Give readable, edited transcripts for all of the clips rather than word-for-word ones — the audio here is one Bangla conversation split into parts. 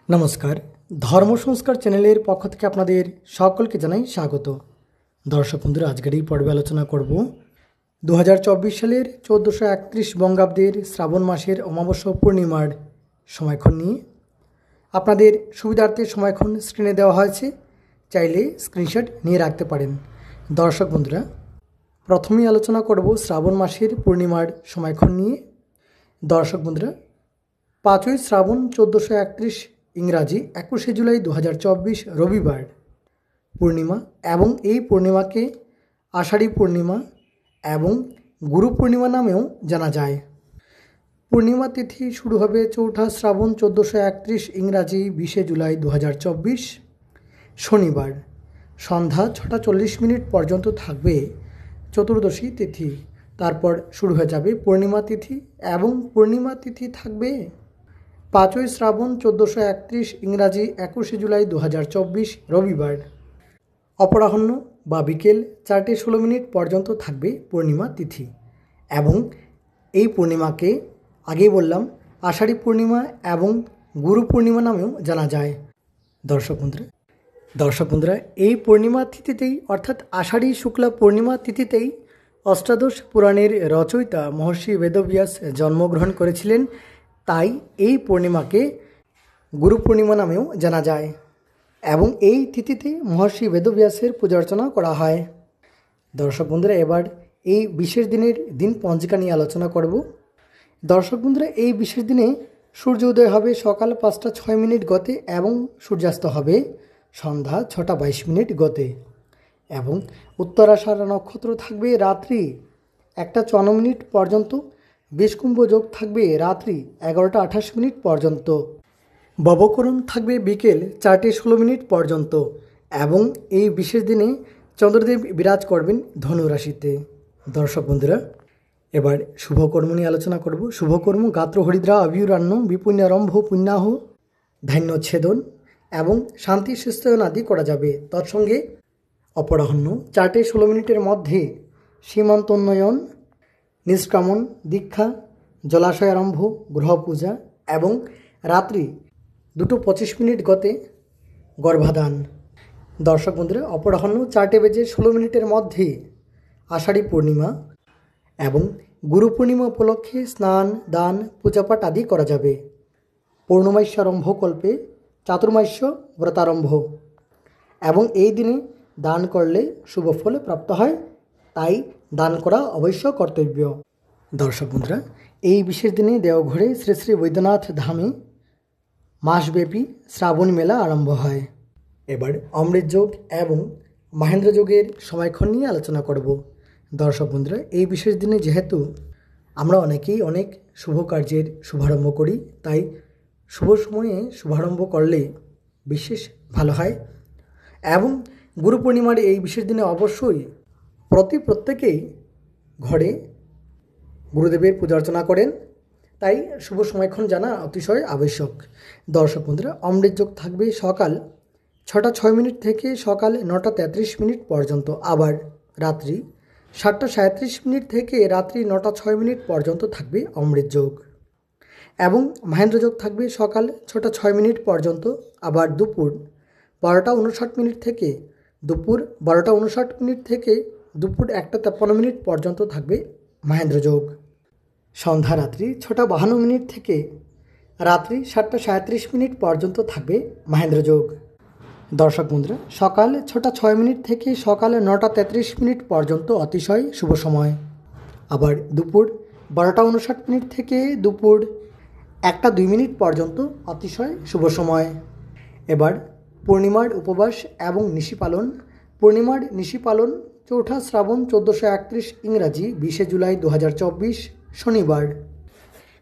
নমস্কার, ধর্ম সংস্কার চ্যানেলের পক্ষ থেকে আপনাদের সকলকে জানাই স্বাগত। দর্শক বন্ধুরা, আজকের এই পর্বে আলোচনা করব 2024 সালের 1431 বঙ্গাব্দের শ্রাবণ মাসের অমাবস্যা পূর্ণিমার সময়ক্ষণ নিয়ে। আপনাদের সুবিধার্থে সময়ক্ষণ স্ক্রিনে দেওয়া হয়েছে, চাইলে স্ক্রিনশট নিয়ে রাখতে পারেন। দর্শক বন্ধুরা, প্রথমেই আলোচনা করব শ্রাবণ মাসের পূর্ণিমার সময়ক্ষণ নিয়ে। দর্শক বন্ধুরা, 5ই শ্রাবণ 1431 ইংরাজি 21শে জুলাই 2024 রবিবার পূর্ণিমা, এবং এই পূর্ণিমাকে আষাঢ়ী পূর্ণিমা এবং গুরু পূর্ণিমা নামেও জানা যায়। পূর্ণিমা তিথি শুরু হবে 4ঠা শ্রাবণ 1431 ইংরাজি 20শে জুলাই 2024 শনিবার। সন্ধ্যা 6টা 40 মিনিট পর্যন্ত থাকবে চতুর্দশী তিথি। তারপর শুরু হয়ে যাবে পূর্ণিমা তিথি, এবং পূর্ণিমা তিথি থাকবে 5ই শ্রাবণ 1431 ইংরাজি 21শে জুলাই 2024 রবিবার অপরাহ্ন বা বিকেল 4টে 16 মিনিট পর্যন্ত থাকবে পূর্ণিমা তিথি। এবং এই পূর্ণিমাকে আগেই বললাম আষাঢ়ী পূর্ণিমা এবং গুরু পূর্ণিমা নামেও জানা যায়। দর্শক বন্ধুরা, এই পূর্ণিমা তিথিতেই অর্থাৎ আষাঢ়ী শুক্লা পূর্ণিমা তিথিতেই অষ্টাদশ পুরাণের রচয়িতা মহর্ষি বেদব্যাস জন্মগ্রহণ করেছিলেন। তাই এই পূর্ণিমাকে গুরু পূর্ণিমা নামেও জানা যায়, এবং এই তিথিতে মহর্ষি বেদব্যাসের পূজা অর্চনা করা হয়। দর্শক বন্ধুরা, এবার এই বিশেষ দিনের দিন পঞ্জিকা নিয়ে আলোচনা করব। দর্শক বন্ধুরা, এই বিশেষ দিনে সূর্য উদয় হবে সকাল 5টা 6 মিনিট গতে এবং সূর্যাস্ত হবে সন্ধ্যা 6টা 22 মিনিট গতে, এবং উত্তরাষাঢ় নক্ষত্র থাকবে রাত্রি 1টা 54 মিনিট পর্যন্ত। বিষকুম্ভ যোগ থাকবে রাত্রি 11টা 28 মিনিট পর্যন্ত। ববকরণ থাকবে বিকেল 4টে 16 মিনিট পর্যন্ত, এবং এই বিশেষ দিনে চন্দ্রদেব বিরাজ করবেন ধনু রাশিতে। দর্শক বন্ধুরা, এবার শুভকর্ম নিয়ে আলোচনা করব। শুভকর্ম গাত্র হরিদ্রা অভিরান্ন বিপুণ্যারম্ভ পুণ্যাহ ধান্যচ্ছেদন এবং শান্তি সুস্থয়ন আদি করা যাবে। তৎসঙ্গে অপরাহ্ন 4টে 16 মিনিটের মধ্যে সীমান্তোন্নয়ন, নিষ্কামন, দীক্ষা, জলাশয় আরম্ভ, গ্রহ পূজা, এবং রাত্রি 2টো 25 মিনিট গতে গর্ভাধান। দর্শক বন্ধুরা, অপরাহ্ন 4টে বেজে 16 মিনিটের মধ্যে আষাঢ়ী পূর্ণিমা এবং গুরু পূর্ণিমা উপলক্ষে স্নান, দান, পূজাপাঠ আদি করা যাবে। পূর্ণমাস্যারম্ভ কল্পে চাতুর্মাস্য ব্রতারম্ভ, এবং এই দিনে দান করলে শুভ ফল প্রাপ্ত হয়, তাই দান করা অবশ্য কর্তব্য। দর্শক বন্ধুরা, এই বিশেষ দিনে দেওঘরে শ্রী শ্রী বৈদ্যনাথ ধামে মাসব্যাপী শ্রাবণ মেলা আরম্ভ হয়। এবার অমৃত যোগ এবং মহেন্দ্র যোগের সময়ক্ষণ নিয়ে আলোচনা করব। দর্শক বন্ধুরা, এই বিশেষ দিনে যেহেতু আমরা অনেকেই অনেক শুভ কার্যের শুভারম্ভ করি, তাই শুভ সময়ে শুভারম্ভ করলে বিশেষ ভালো হয়। এবং গুরু পূর্ণিমার এই বিশেষ দিনে অবশ্যই প্রত্যেকেই ঘরে গুরুদেবের পূজা অর্চনা করেন, তাই শুভ সময়ক্ষণ জানা অতিশয় আবশ্যক। দর্শক বন্ধুরা, অমৃত যোগ থাকবে সকাল 6টা 6 মিনিট থেকে সকাল 9টা 33 মিনিট পর্যন্ত, আবার রাত্রি 7টা 37 মিনিট থেকে রাত্রি 9টা 6 মিনিট পর্যন্ত থাকবে অমৃত যোগ। এবং মহেন্দ্র যোগ থাকবে সকাল 6টা 6 মিনিট পর্যন্ত, আবার দুপুর 12টা 59 মিনিট থেকে দুপুর 12টা 59 মিনিট থেকে দুপুর 1টা 53 মিনিট পর্যন্ত থাকবে মহেন্দ্র যোগ। সন্ধ্যা রাত্রি 6টা 52 মিনিট থেকে রাত্রি 7টা 37 মিনিট পর্যন্ত থাকবে মহেন্দ্র যোগ। দর্শক বন্ধুরা, সকাল 6টা 6 মিনিট থেকে সকাল 9টা 33 মিনিট পর্যন্ত অতিশয় শুভ সময়, আবার দুপুর 12টা 59 মিনিট থেকে দুপুর 1টা 2 মিনিট পর্যন্ত অতিশয় শুভ সময়। এবার পূর্ণিমার উপবাস এবং নিশি পালন। পূর্ণিমার নিশি পালন 4ঠা শ্রাবণ 1431 ইংরাজি 20শে জুলাই 2024 শনিবার।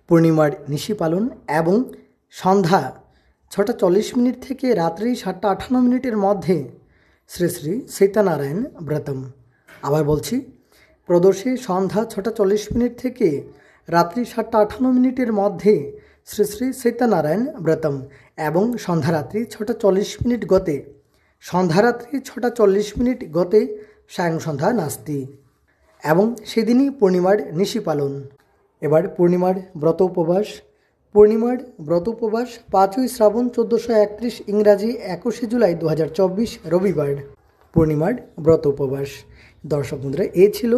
পূর্ণিমার নিশি পালন এবং সন্ধ্যা 6টা 40 মিনিট থেকে রাত্রি 7টা 58 মিনিটের মধ্যে শ্রী শ্রী সীতানারায়ণ ব্রতম। আবার বলছি, প্রদোষে সন্ধ্যা 6টা 40 মিনিট থেকে রাত্রি 7টা 58 মিনিটের মধ্যে শ্রী শ্রী সীতানারায়ণ ব্রতম, এবং সন্ধ্যারাত্রি 6টা 40 মিনিট গতে সন্ধ্যারাত্রি 6টা 40 মিনিট গতে সায়ং সন্ধ্যা নাস্তি, এবং সেদিনই পূর্ণিমার নিশি পালন। এবার পূর্ণিমার ব্রত উপবাস। পূর্ণিমার ব্রত উপবাস 5ই শ্রাবণ 1431 ইংরাজি 21শে জুলাই 2024 রবিবার পূর্ণিমার ব্রত উপবাস। দর্শক বন্ধুরা, এ ছিল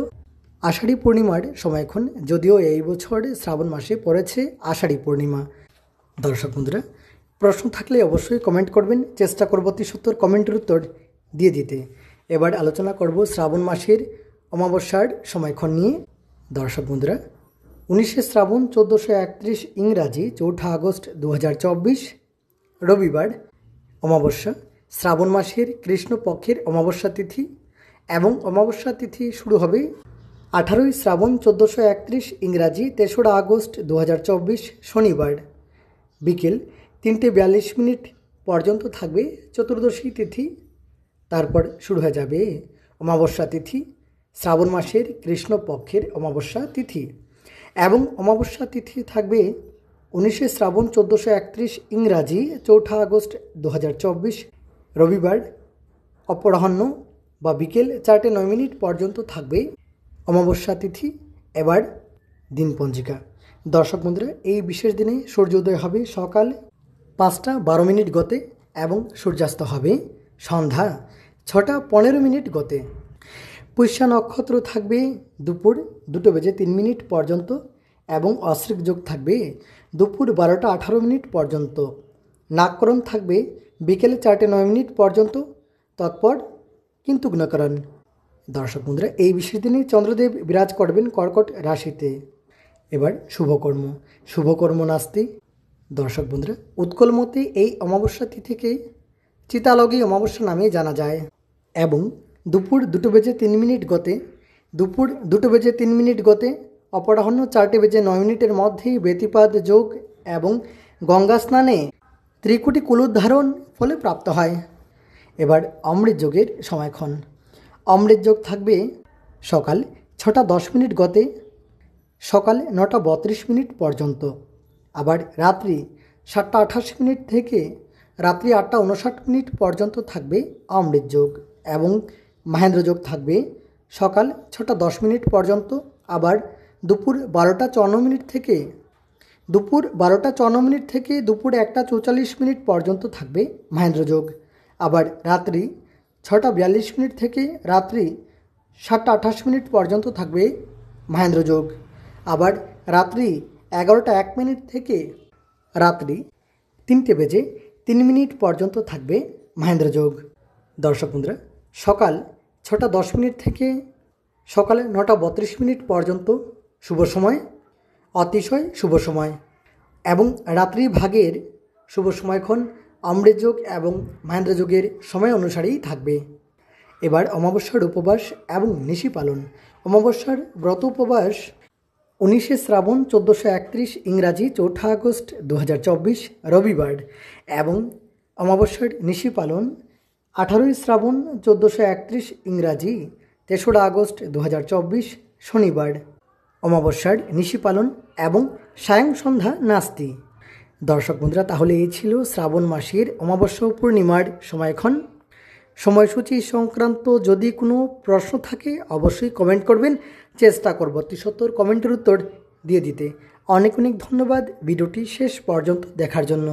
আষাঢ়ী পূর্ণিমার সময়ক্ষণ, যদিও এই বছর শ্রাবণ মাসে পড়েছে আষাঢ়ী পূর্ণিমা। দর্শক বন্ধুরা, প্রশ্ন থাকলে অবশ্যই কমেন্ট করবেন, চেষ্টা করব অতি সত্বর কমেন্টের উত্তর দিয়ে দিতে। এবার আলোচনা করব শ্রাবণ মাসের অমাবস্যার সময়ক্ষণ নিয়ে। দর্শক বন্ধুরা, 19শে শ্রাবণ 1431 ইংরাজি 4 আগস্ট 2024 রবিবার অমাবস্যা। শ্রাবণ মাসের কৃষ্ণপক্ষের অমাবস্যা তিথি এবং অমাবস্যা তিথি শুরু হবে 18ই শ্রাবণ 1431 ইংরাজি 3রা আগস্ট 2024 শনিবার বিকেল 3:42 পর্যন্ত থাকবে চতুর্দশী তিথি। তারপর শুরু হয়ে যাবে অমাবস্যা তিথি, শ্রাবণ মাসের কৃষ্ণপক্ষের অমাবস্যা তিথি। এবং অমাবস্যা তিথি থাকবে 19শে শ্রাবণ 1431 ইংরাজি 4 আগস্ট 2024 রবিবার অপরাহ্ন বা বিকেল 4:09 পর্যন্ত থাকবে অমাবস্যা তিথি। এবার দিনপঞ্জিকা। দর্শক বন্ধুরা, এই বিশেষ দিনে সূর্যোদয় হবে সকাল 5:12 গতে এবং সূর্যাস্ত হবে সন্ধ্যা 6:15 গতে। পুষ্যা নক্ষত্র থাকবে দুপুর 2:03 পর্যন্ত এবং অশ্রিক যোগ থাকবে দুপুর 12:18 পর্যন্ত। নাককরণ থাকবে বিকেল 4:09 পর্যন্ত, তৎপর কিন্তু গুণকরণ। দর্শক বন্ধুরা, এই বিশেষ দিনে চন্দ্রদেব বিরাজ করবেন কর্কট রাশিতে। এবার শুভকর্ম নাস্তি। দর্শক বন্ধুরা, উৎকল মতে এই অমাবস্যা তিথিকে চিতালগী অমাবস্যা নামে জানা যায় এবং দুপুর 2:03 গতে অপরাহ্ন 4:09 মধ্যেই ব্যতিপাত যোগ এবং গঙ্গা স্নানে ত্রিকুটি কুলোদ্ধারণ ফলে প্রাপ্ত হয়। এবার অমৃত যোগের সময়ক্ষণ। অমৃত যোগ থাকবে সকাল 6:10 গতে সকাল 9:32 পর্যন্ত। আবার রাত্রি 7:28 থেকে রাত্রি 8:59 পর্যন্ত থাকবে অমৃত যোগ এবং মহেন্দ্র যোগ থাকবে সকাল 6:10 পর্যন্ত। আবার দুপুর 12:54 থেকে দুপুর 1:44 পর্যন্ত থাকবে মহেন্দ্র যোগ। আবার রাত্রি 6:42 থেকে রাত্রি 7:28 পর্যন্ত থাকবে মহেন্দ্র যোগ। আবার রাত্রি 11:01 থেকে রাত্রি 3:03 পর্যন্ত থাকবে মহেন্দ্র যোগ। দর্শক বন্ধুরা, সকাল 6:10 থেকে সকাল 9:32 পর্যন্ত শুভ সময়, অতিশয় শুভ সময় এবং রাত্রি ভাগের শুভ সময়ক্ষণ অমৃত যোগ এবং মহেন্দ্র যোগের সময় অনুসারেই থাকবে। এবার অমাবস্যার উপবাস এবং নিশি পালন। অমাবস্যার ব্রত উপবাস 19শে শ্রাবণ 1431 ইংরাজি 4 আগস্ট 2024 রবিবার এবং অমাবস্যার নিশি পালন 18ই শ্রাবণ 1431 ইংরাজি 3রা আগস্ট 2024 শনিবার অমাবস্যার নিশি পালন এবং সায়ং সন্ধ্যা নাস্তি। দর্শক বন্ধুরা, তাহলে এই ছিল শ্রাবণ মাসের অমাবস্যা ও পূর্ণিমার সময়ক্ষণ। সময়সূচি সংক্রান্ত যদি কোনো প্রশ্ন থাকে অবশ্যই কমেন্ট করবেন, চেষ্টা করব অতি সত্বর কমেন্টের উত্তর দিয়ে দিতে। অনেক ধন্যবাদ ভিডিওটি শেষ পর্যন্ত দেখার জন্য।